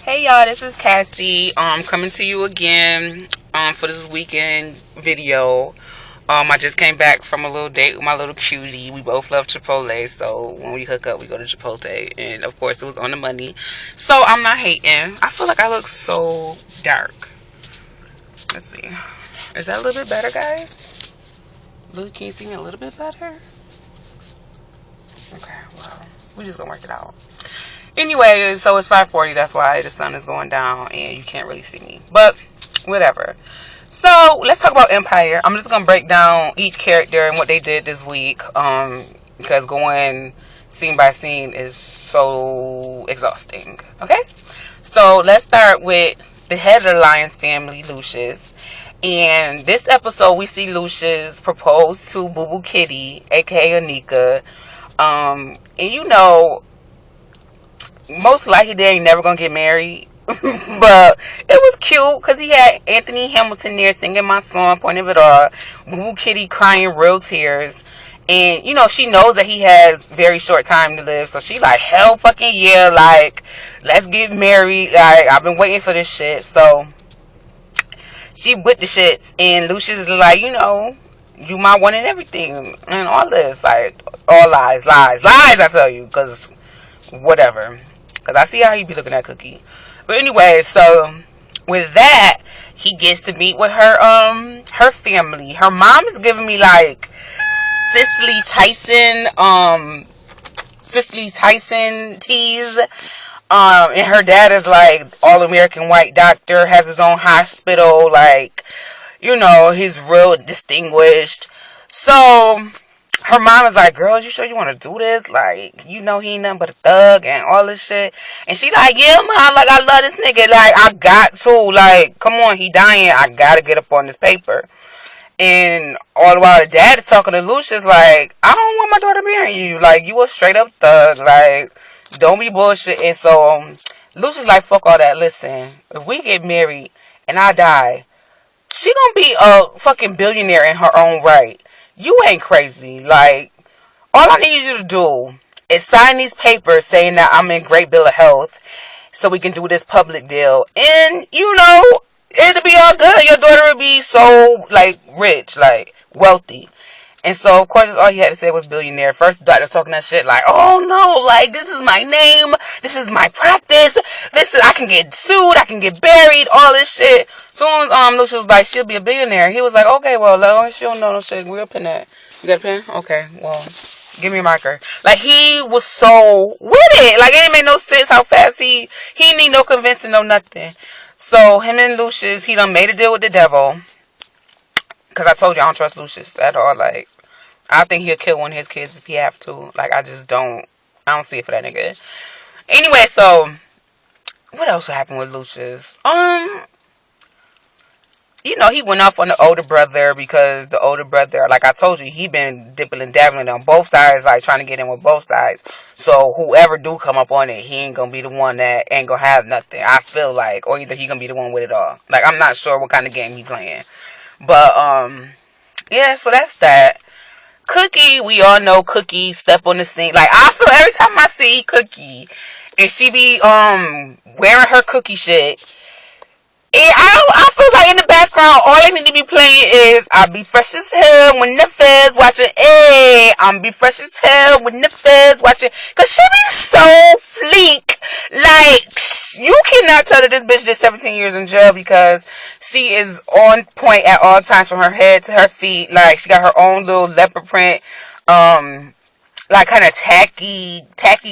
Hey y'all, this is Cassie. Coming to you again for this weekend video. I just came back from a little date with my little cutie. We both love Chipotle, so when we hook up, we go to Chipotle, and of course, it was on the money. So I'm not hating. I feel like I look so dark. Let's see. Is that a little bit better, guys? Can you see me a little bit better? Okay, well, we're just gonna work it out. Anyway, so it's 5:40. That's why the sun is going down and you can't really see me. But whatever. So let's talk about Empire. I'm just gonna break down each character and what they did this week. Because going scene by scene is so exhausting. Okay. So let's start with the head of the Lions family, Lucius. And this episode, we see Lucius propose to Boo Boo Kitty, aka Anika. And you know, most likely they ain't never gonna get married. But it was cute because he had Anthony Hamilton there singing my song, Point of It All. Boo Kitty crying real tears. And, you know, she knows that he has very short time to live. So she like, hell fucking yeah. Like, let's get married. Like, I've been waiting for this shit. So she with the shits. And Lucius is like, you know, you my one and everything. And all this. Like, all lies, I tell you. Because whatever. Because I see how he be looking at Cookie. But anyway, so with that, he gets to meet with her family. Her mom is giving me like Cicely Tyson tease. And her dad is like all-American white doctor, has his own hospital, like, you know, he's real distinguished. So her mom is like, girl, you sure you want to do this? Like, you know he ain't nothing but a thug and all this shit. And she like, yeah, mom, like, I love this nigga. Like, I got to. Like, come on, he dying. I gotta get up on this paper. And all the while the dad is talking to Lucius like, I don't want my daughter marrying you. Like, you a straight up thug. Like, don't be bullshit. And so Lucius like, fuck all that. Listen, if we get married and I die, she gonna be a fucking billionaire in her own right. You ain't crazy. Like, all I need you to do is sign these papers saying that I'm in great bill of health so we can do this public deal. And, you know, it'll be all good. Your daughter will be so, like, rich, like, wealthy. And so, of course, all he had to say was billionaire. First, the doctor's talking that shit like, oh, no, like, this is my name. This is my practice. I can get sued. I can get buried. All this shit. Soon as Lucia was like, she'll be a billionaire. He was like, okay, well, as long as she don't know no shit, we'll pin that. You got a pen? Okay, well, give me a marker. Like, he was so with it. Like, it didn't make no sense how fast he didn't need no convincing, no nothing. So, him and Lucius, he done made a deal with the devil. Because I told you I don't trust Lucius at all. Like, I think he'll kill one of his kids if he have to. Like, I don't see it for that nigga. Anyway, so, what else happened with Lucius? You know, he went off on the older brother because the older brother, like I told you, he been dipping and dabbling on both sides, like trying to get in with both sides. So whoever do come up on it, he ain't gonna be the one that ain't gonna have nothing. I feel like, or either he gonna be the one with it all. Like, I'm not sure what kind of game he playing. But yeah, so that's that. Cookie, we all know Cookie step on the scene. Like, I feel every time I see Cookie and she be wearing her Cookie shit. And I feel like in the background, all they need to be playing is I be fresh as hell when the feds watching. Hey, I'm be fresh as hell when the feds watching. Cause she be so fleek. Like, you cannot tell that this bitch did 17 years in jail because she is on point at all times from her head to her feet. Like, she got her own little leopard print, like kind of tacky,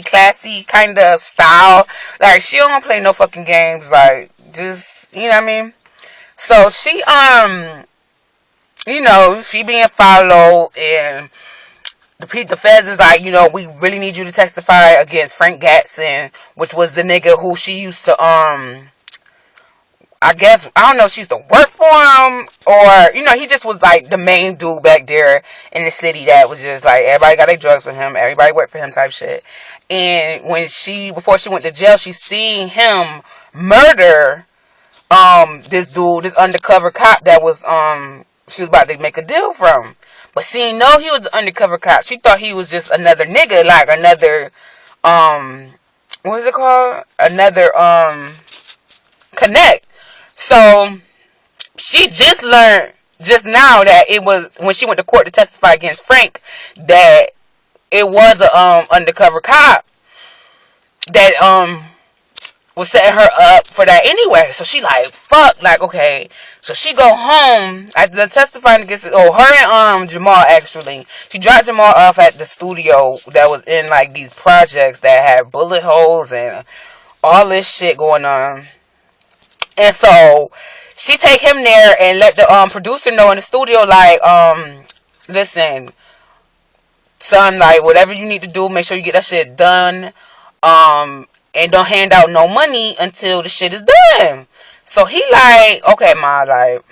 classy kind of style. Like, she don't play no fucking games. Like, just, you know what I mean? So she, you know, she being followed, and the feds is like, you know, we really need you to testify against Frank Gatson, which was the nigga who she used to, I guess, I don't know if she used to work for him, or, you know, he just was like the main dude back there in the city that was just like, everybody got their drugs with him, everybody worked for him type shit. And before she went to jail, she seen him murder this dude, this undercover cop that was she was about to make a deal from. But she didn't know he was an undercover cop. She thought he was just another nigga, like another what is it called? Another connect. So she just learned just now that it was when she went to court to testify against Frank that it was a undercover cop that was setting her up for that anyway. So she like, fuck, like, okay. So she go home after testifying against her and Jamal, actually. She dropped Jamal off at the studio that was in like these projects that had bullet holes and all this shit going on. And so she take him there and let the producer know in the studio, like, listen, son, like, whatever you need to do, make sure you get that shit done. And don't hand out no money until the shit is done. So he like, okay, ma, like,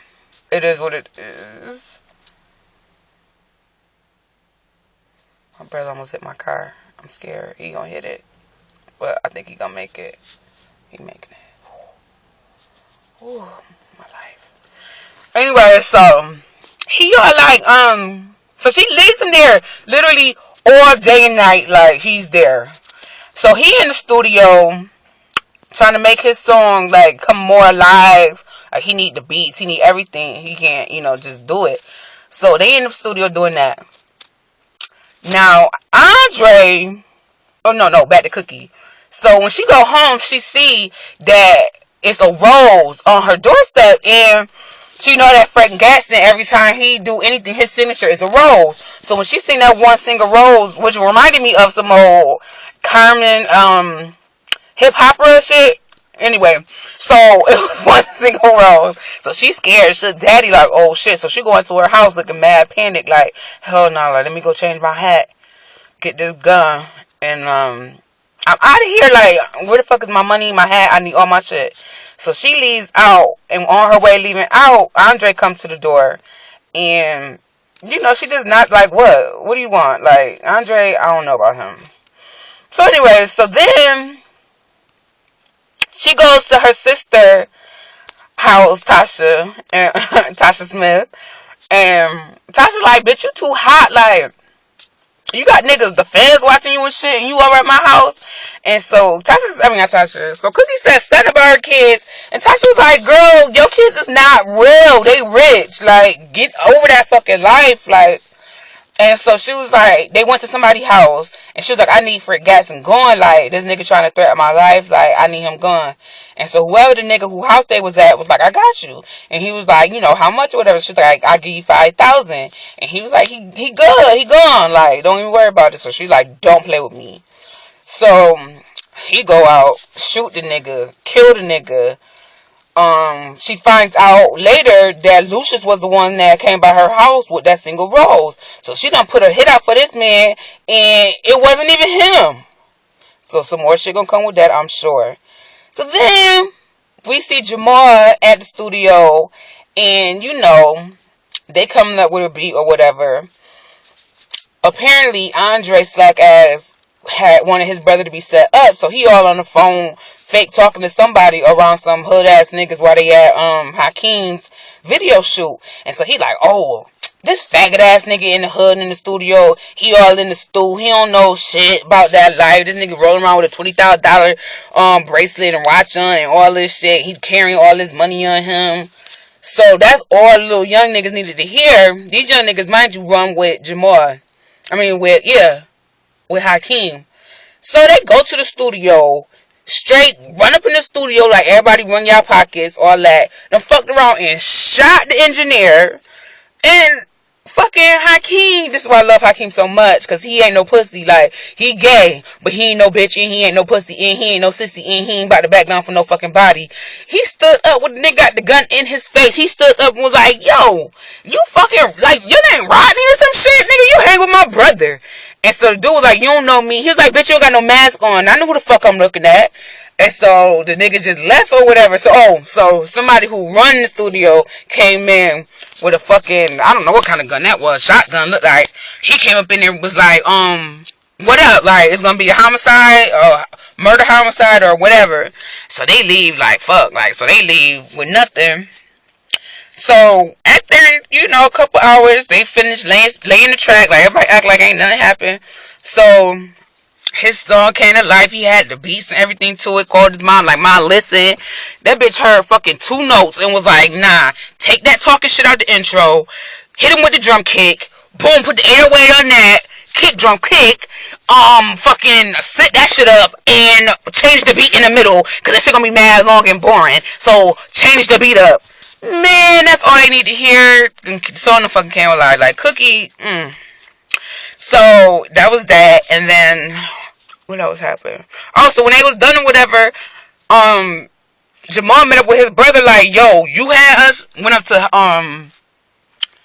it is what it is. My brother almost hit my car. I'm scared. He gonna hit it. But I think he gonna make it. He making it. Ooh, my life. Anyway, so he like, so she leaves him there literally all day and night, like he's there. So he in the studio trying to make his song like come more alive. Like he need the beats, he need everything. He can't, just do it. So they in the studio doing that. Now Andre, back to Cookie. So when she go home, she see that it's a rose on her doorstep, and she know that Frank Gaston, every time he do anything, his signature is a rose. So when she seen that one single rose, which reminded me of some old Carmen hip hopper shit. Anyway, so it was one single rose. So she scared. She daddy like, oh shit. So she go into her house looking mad panic, like, hell no, like, let me go change my hat, get this gun, and I'm out of here. Like, where the fuck is my money, my hat? I need all my shit. So she leaves out, and on her way leaving out, Andre comes to the door, and she does not like, what do you want? Like, Andre, I don't know about him. So anyway, so then she goes to her sister house, Tasha, and Tasha Smith, and Tasha like, bitch, you too hot, like, you got niggas, the feds watching you and shit, and you over at my house. And so so Cookie said something about her kids, and Tasha was like, girl, your kids is not real, they rich, like, get over that fucking life, like. And so she was like, they went to somebody's house, and she was like, I need Frank Gaston gone, like, this nigga trying to threaten my life, like, I need him gone. And so whoever the nigga whose house they was at was like, I got you. And he was like, how much or whatever. She was like, I'll give you 5,000. And he was like, he good, he gone, like, don't even worry about it. So she like, don't play with me. So he go out, shoot the nigga, kill the nigga. She finds out later that Lucius was the one that came by her house with that single rose. So she done put a hit out for this man, and it wasn't even him. So some more shit gonna come with that, I'm sure. So then we see Jamal at the studio, and they coming up with a beat or whatever. Apparently Andre slack ass had wanted his brother to be set up, so he all on the phone fake talking to somebody around some hood ass niggas while they at Hakeem's video shoot. And so he like, oh, this faggot ass nigga in the hood in the studio, he all in the stool, he don't know shit about that life. This nigga rolling around with a $20,000 bracelet and watch on and all this shit. He carrying all this money on him. So that's all the little young niggas needed to hear. These young niggas, mind you, run with Jamal. With Hakeem. So they go to the studio, straight run up in the studio like everybody run y'all pockets, all that. Then fucked around and shot the engineer. And fucking Hakeem, this is why I love Hakeem so much, because he ain't no pussy. Like, he gay, but he ain't no bitch, and he ain't no pussy, and he ain't no sissy, and he ain't about to back down for no fucking body. He stood up when the nigga got the gun in his face. He stood up and was like, yo, you fucking, like, your name Rodney or some shit, nigga, you hang with my brother. And so the dude was like, you don't know me. He was like, bitch, you don't got no mask on. I know who the fuck I'm looking at. And so the nigga just left or whatever. So somebody who run the studio came in with a fucking, I don't know what kind of gun that was, shotgun looked like. He came up in there and was like, what up? Like, it's gonna be a homicide or murder homicide or whatever. So they leave like, fuck, like, so they leave with nothing. So after, a couple hours, they finish laying the track, like everybody act like ain't nothing happened. So His song came to life. He had the beats and everything to it. Called his mom like, "Mom, listen." That bitch heard fucking 2 notes and was like, "Nah, take that talking shit out the intro. Hit him with the drum kick. Boom, put the 808 on that. Kick, drum kick. Fucking set that shit up and change the beat in the middle. Cause that shit gonna be mad long and boring. So change the beat up." Man, that's all they need to hear. The song the fucking came alive. Like, Cookie, So that was that, and then what else happened? Also, when they was done or whatever, Jamal met up with his brother. Like, "Yo, you had us." Went up to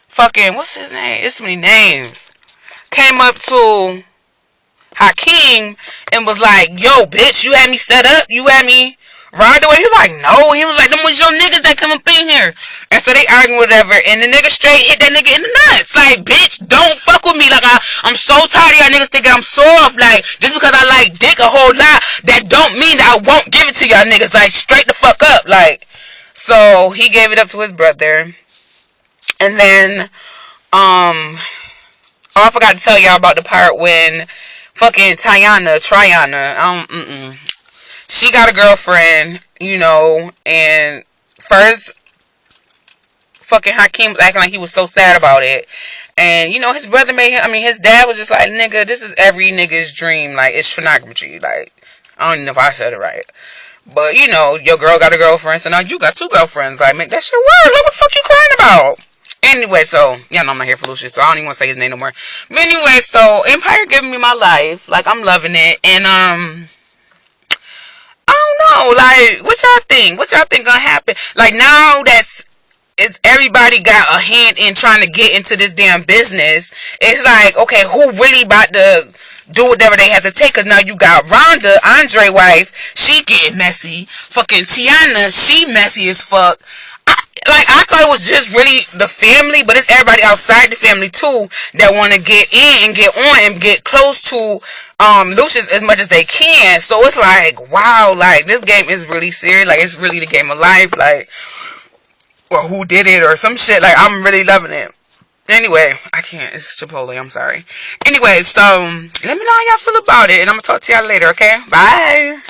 fucking what's his name? It's so many names. Came up to Hakeem and was like, "Yo, bitch, you had me set up. You had me ride away." He was like, "No." He was like, "Them was your niggas that come up in here." And so they arguing whatever, and the nigga straight hit that nigga in the nuts. Like, "Bitch, don't fuck with me. Like, I'm so tired of y'all niggas thinking I'm soft. Like, just because I like dick a whole lot, that don't mean that I won't give it to y'all niggas. Like, straight the fuck up." Like, so he gave it up to his brother. And then, oh, I forgot to tell y'all about the part when fucking Triana, she got a girlfriend, and first fucking Hakeem was acting like he was so sad about it. And, his brother his dad was just like, "Nigga, this is every nigga's dream. Like, it's pornography. Like, I don't even know if I said it right. But, your girl got a girlfriend, so now you got 2 girlfriends. Like, make that shit work. Like, what the fuck you crying about?" Anyway, so, yeah, no, I'm not here for Lucius, so I don't even want to say his name no more. But anyway, so, Empire giving me my life. Like, I'm loving it. And, I don't know. Like, what y'all think? What y'all think gonna happen? Like, now it's everybody got a hand in trying to get into this damn business. It's like, okay, who really about to do whatever they have to take? Because now you got Rhonda, Andre wife, she getting messy. Fucking Tiana, she messy as fuck. I thought it was just really the family, but it's everybody outside the family too that want to get in and get on and get close to Lucius as much as they can. So it's like, wow, like, this game is really serious. Like, it's really the game of life. Like, or who did it or some shit. Like, I'm really loving it. Anyway, I can't. It's Chipotle. I'm sorry. Anyway, so let me know how y'all feel about it, and I'm gonna talk to y'all later. Okay, bye.